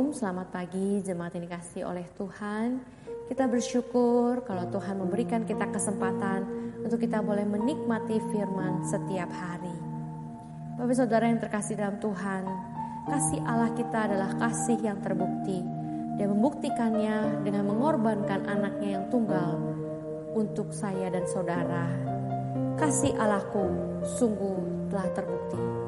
Shalom, selamat pagi jemaat yang dikasihi oleh Tuhan. Kita bersyukur kalau Tuhan memberikan kita kesempatan untuk kita boleh menikmati firman setiap hari. Bapak saudara yang terkasih dalam Tuhan, kasih Allah kita adalah kasih yang terbukti. Dia membuktikannya dengan mengorbankan anaknya yang tunggal untuk saya dan saudara. Kasih Allahku sungguh telah terbukti.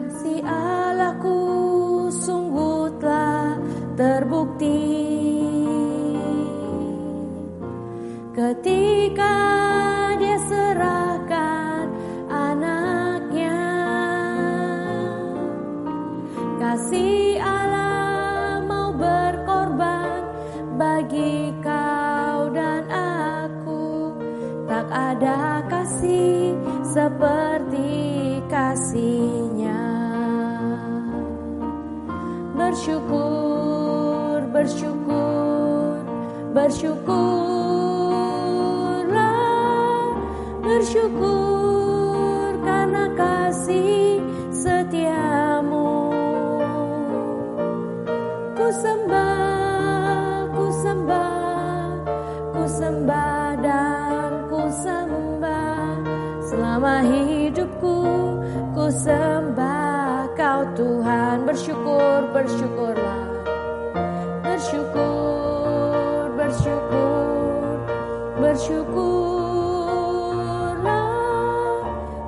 Kasih Allahku sungguh telah terbukti ketika Dia serahkan anaknya. Kasih Allah mau berkorban bagi kau dan aku. Tak ada kasih seperti kasih-Nya. Bersyukur, bersyukur, bersyukurlah, bersyukur karena kasih setia-Mu. Ku sembah, ku sembah, ku sembah dan ku sembah. Selama hidupku ku sembah Kau Tuhan. Bersyukur, bersyukurlah. Bersyukur, bersyukur, bersyukurlah.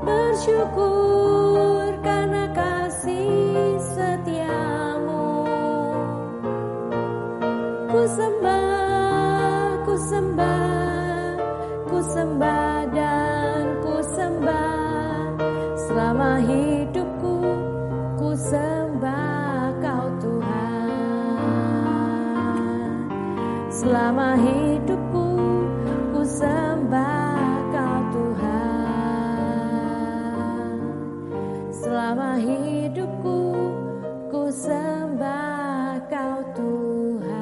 Bersyukur karena kasih setia-Mu. Ku sembah, ku sembah, ku sembah dan ku sembah. Selama hidupku ku sembah Kau Tuhan. Selama hidupku ku sembah Kau Tuhan. Selama hidupku ku sembah Kau Tuhan.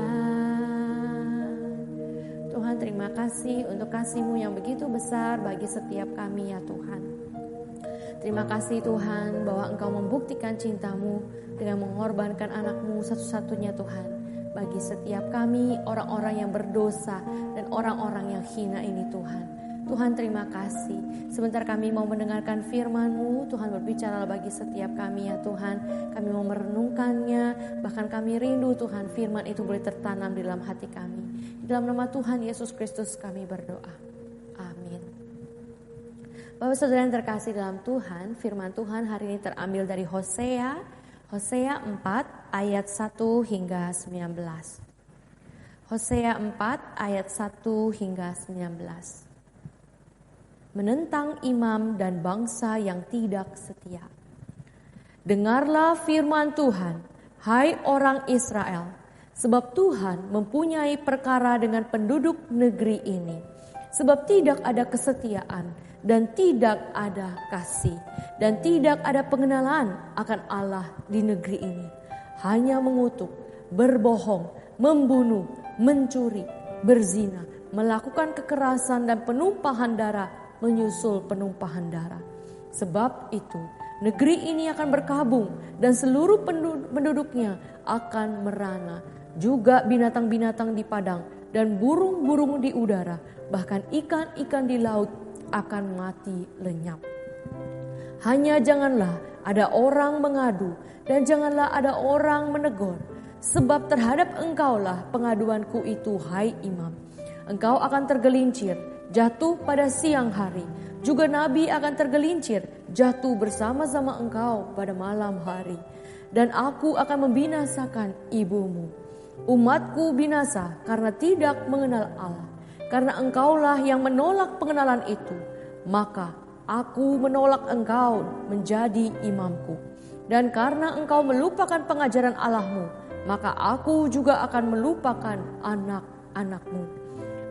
Tuhan, terima kasih untuk kasih-Mu yang begitu besar bagi setiap kami ya Tuhan. Terima kasih Tuhan bahwa Engkau membuktikan cinta-Mu dengan mengorbankan anak-Mu satu-satunya Tuhan. Bagi setiap kami orang-orang yang berdosa dan orang-orang yang hina ini Tuhan. Tuhan terima kasih. Sebentar kami mau mendengarkan firman-Mu. Tuhan berbicara bagi setiap kami ya Tuhan. Kami mau merenungkannya. Bahkan kami rindu Tuhan firman itu boleh tertanam di dalam hati kami. Di dalam nama Tuhan Yesus Kristus kami berdoa. Bapak saudara yang terkasih dalam Tuhan, firman Tuhan hari ini terambil dari Hosea 4 ayat 1 hingga 19. Hosea 4 ayat 1 hingga 19. Menentang imam dan bangsa yang tidak setia. Dengarlah firman Tuhan, hai orang Israel, sebab Tuhan mempunyai perkara dengan penduduk negeri ini. Sebab tidak ada kesetiaan dan tidak ada kasih dan tidak ada pengenalan akan Allah di negeri ini. Hanya mengutuk, berbohong, membunuh, mencuri, berzina, melakukan kekerasan dan penumpahan darah menyusul penumpahan darah. Sebab itu negeri ini akan berkabung dan seluruh penduduknya akan merana. Juga binatang-binatang di padang dan burung-burung di udara, bahkan ikan-ikan di laut akan mati lenyap. Hanya janganlah ada orang mengadu dan janganlah ada orang menegur, sebab terhadap engkaulah pengaduanku itu, hai imam. Engkau akan tergelincir, jatuh pada siang hari. Juga nabi akan tergelincir, jatuh bersama-sama engkau pada malam hari. Dan aku akan membinasakan ibumu. Umatku binasa karena tidak mengenal Allah. Karena engkaulah yang menolak pengenalan itu, maka aku menolak engkau menjadi imamku. Dan karena engkau melupakan pengajaran Allahmu, maka aku juga akan melupakan anak-anakmu.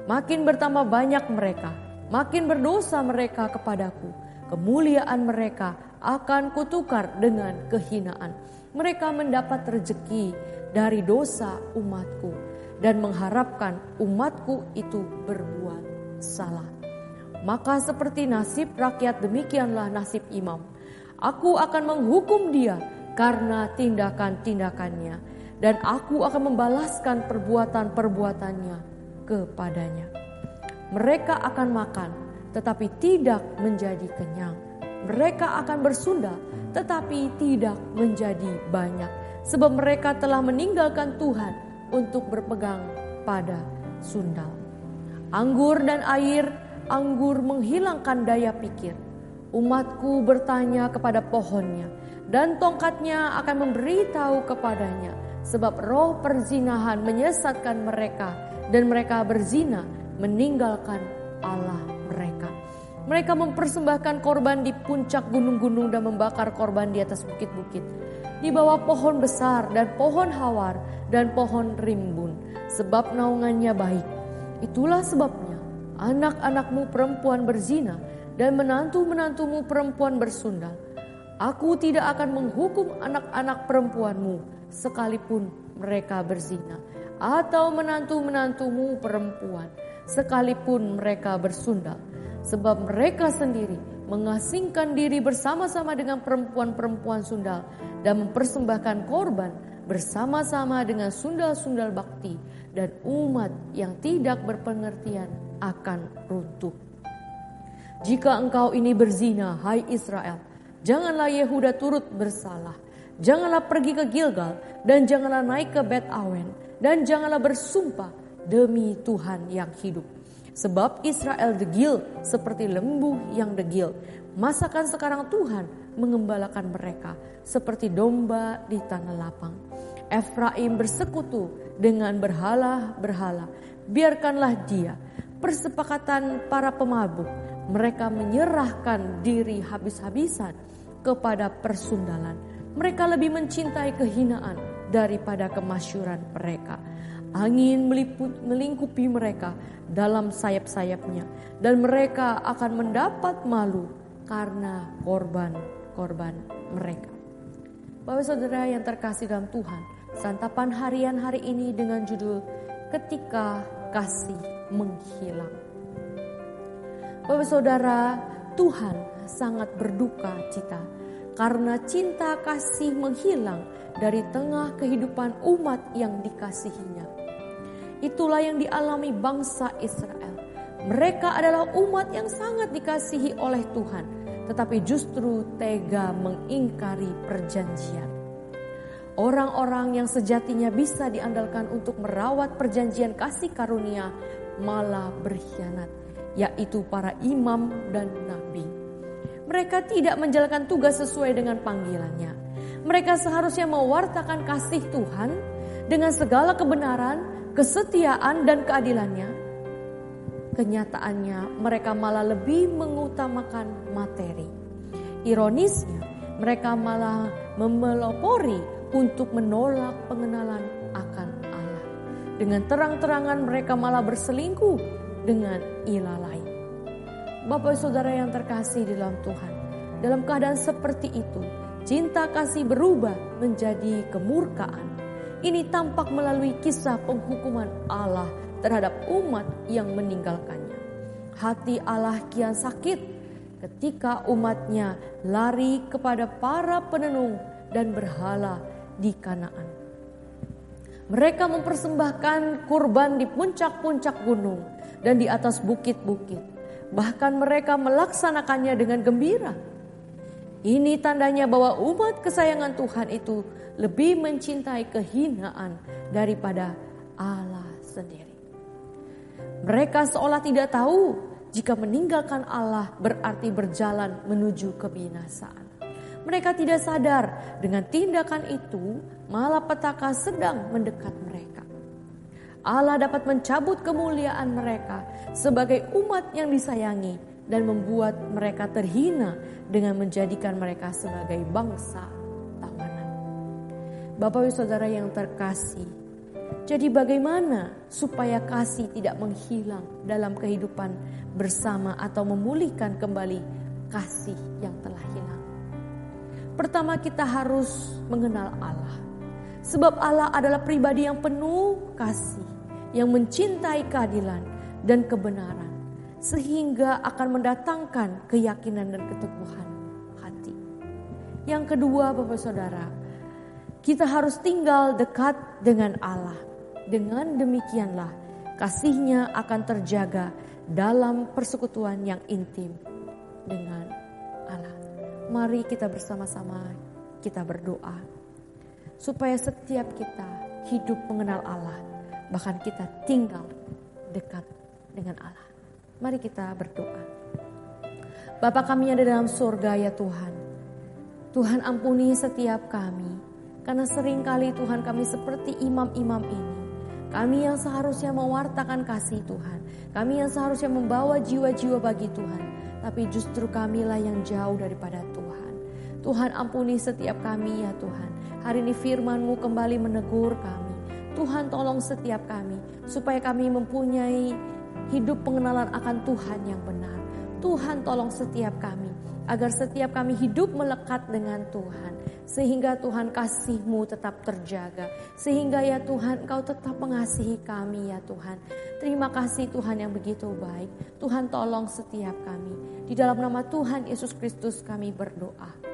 Makin bertambah banyak mereka, makin berdosa mereka kepadaku. Kemuliaan mereka akan kutukar dengan kehinaan. Mereka mendapat rezeki dari dosa umatku dan mengharapkan umatku itu berbuat salah. Maka seperti nasib rakyat demikianlah nasib imam. Aku akan menghukum dia karena tindakan-tindakannya, dan aku akan membalaskan perbuatan-perbuatannya kepadanya. Mereka akan makan tetapi tidak menjadi kenyang. Mereka akan bersundal tetapi tidak menjadi banyak, sebab mereka telah meninggalkan Tuhan untuk berpegang pada sundal. Anggur dan air anggur menghilangkan daya pikir. Umatku bertanya kepada pohonnya, dan tongkatnya akan memberitahu kepadanya, sebab roh perzinahan menyesatkan mereka, dan mereka berzina meninggalkan Allah mereka. Mereka mempersembahkan korban di puncak gunung-gunung dan membakar korban di atas bukit-bukit, di bawah pohon besar dan pohon hawar dan pohon rimbun, sebab naungannya baik. Itulah sebabnya anak-anakmu perempuan berzina dan menantu-menantumu perempuan bersundal. Aku tidak akan menghukum anak-anak perempuanmu sekalipun mereka berzina, atau menantu-menantumu perempuan sekalipun mereka bersundal, sebab mereka sendiri mengasingkan diri bersama-sama dengan perempuan-perempuan sundal dan mempersembahkan korban bersama-sama dengan sundal-sundal bakti, dan umat yang tidak berpengertian akan runtuh. Jika engkau ini berzina, hai Israel, janganlah Yehuda turut bersalah. Janganlah pergi ke Gilgal, dan janganlah naik ke Bet Awen, dan janganlah bersumpah demi Tuhan yang hidup. Sebab Israel degil seperti lembu yang degil. Masakan sekarang Tuhan mengembalakan mereka seperti domba di tanah lapang. Efraim bersekutu dengan berhala-berhala. Biarkanlah dia. Persepakatan para pemabuk. Mereka menyerahkan diri habis-habisan kepada persundalan. Mereka lebih mencintai kehinaan daripada kemasyuran mereka. Angin melingkupi mereka dalam sayap-sayapnya, dan mereka akan mendapat malu karena korban-korban mereka. Bapak saudara yang terkasih dalam Tuhan, santapan harian hari ini dengan judul Ketika Kasih Menghilang. Bapak saudara, Tuhan sangat berduka cita karena cinta kasih menghilang dari tengah kehidupan umat yang dikasihinya. Itulah yang dialami bangsa Israel. Mereka adalah umat yang sangat dikasihi oleh Tuhan, tetapi justru tega mengingkari perjanjian. Orang-orang yang sejatinya bisa diandalkan untuk merawat perjanjian kasih karunia malah berkhianat, yaitu para imam dan nabi. Mereka tidak menjalankan tugas sesuai dengan panggilannya. Mereka seharusnya mewartakan kasih Tuhan dengan segala kebenaran, kesetiaan, dan keadilannya. Kenyataannya mereka malah lebih mengutamakan materi. Ironisnya, mereka malah memelopori untuk menolak pengenalan akan Allah. Dengan terang-terangan mereka malah berselingkuh dengan ilah lain. Bapak saudara yang terkasih di dalam Tuhan, dalam keadaan seperti itu, cinta kasih berubah menjadi kemurkaan. Ini tampak melalui kisah penghukuman Allah terhadap umat yang meninggalkannya. Hati Allah kian sakit ketika umatnya lari kepada para penenung dan berhala di Kanaan. Mereka mempersembahkan kurban di puncak-puncak gunung dan di atas bukit-bukit. Bahkan mereka melaksanakannya dengan gembira. Ini tandanya bahwa umat kesayangan Tuhan itu lebih mencintai kehinaan daripada Allah sendiri. Mereka seolah tidak tahu jika meninggalkan Allah berarti berjalan menuju kebinasaan. Mereka tidak sadar dengan tindakan itu malapetaka sedang mendekat mereka. Allah dapat mencabut kemuliaan mereka sebagai umat yang disayangi dan membuat mereka terhina dengan menjadikan mereka sebagai bangsa tawanan. Bapak ibu saudara yang terkasih, jadi bagaimana supaya kasih tidak menghilang dalam kehidupan bersama atau memulihkan kembali kasih yang telah hilang? Pertama, kita harus mengenal Allah. Sebab Allah adalah pribadi yang penuh kasih, yang mencintai keadilan dan kebenaran. sehingga akan mendatangkan keyakinan dan keteguhan hati. Yang kedua, Bapak Saudara, kita harus tinggal dekat dengan Allah. Dengan demikianlah kasih-Nya akan terjaga dalam persekutuan yang intim dengan Allah. Mari kita bersama-sama kita berdoa supaya setiap kita hidup mengenal Allah, bahkan kita tinggal dekat dengan Allah. Mari kita berdoa. Bapa kami yang ada dalam surga, ya Tuhan. Tuhan, ampuni setiap kami, karena seringkali Tuhan kami seperti imam-imam ini. Kami yang seharusnya mewartakan kasih Tuhan, kami yang seharusnya membawa jiwa-jiwa bagi Tuhan, tapi justru kamilah yang jauh daripada Tuhan. Tuhan, ampuni setiap kami, ya Tuhan. Hari ini firman-Mu kembali menegur kami. Tuhan, tolong setiap kami supaya kami mempunyai hidup pengenalan akan Tuhan yang benar. Tuhan, tolong setiap kami agar setiap kami hidup melekat dengan Tuhan, sehingga Tuhan kasih-Mu tetap terjaga, sehingga ya Tuhan Engkau tetap mengasihi kami, ya Tuhan. Terima kasih Tuhan yang begitu baik. Tuhan, tolong setiap kami. Di dalam nama Tuhan Yesus Kristus kami berdoa.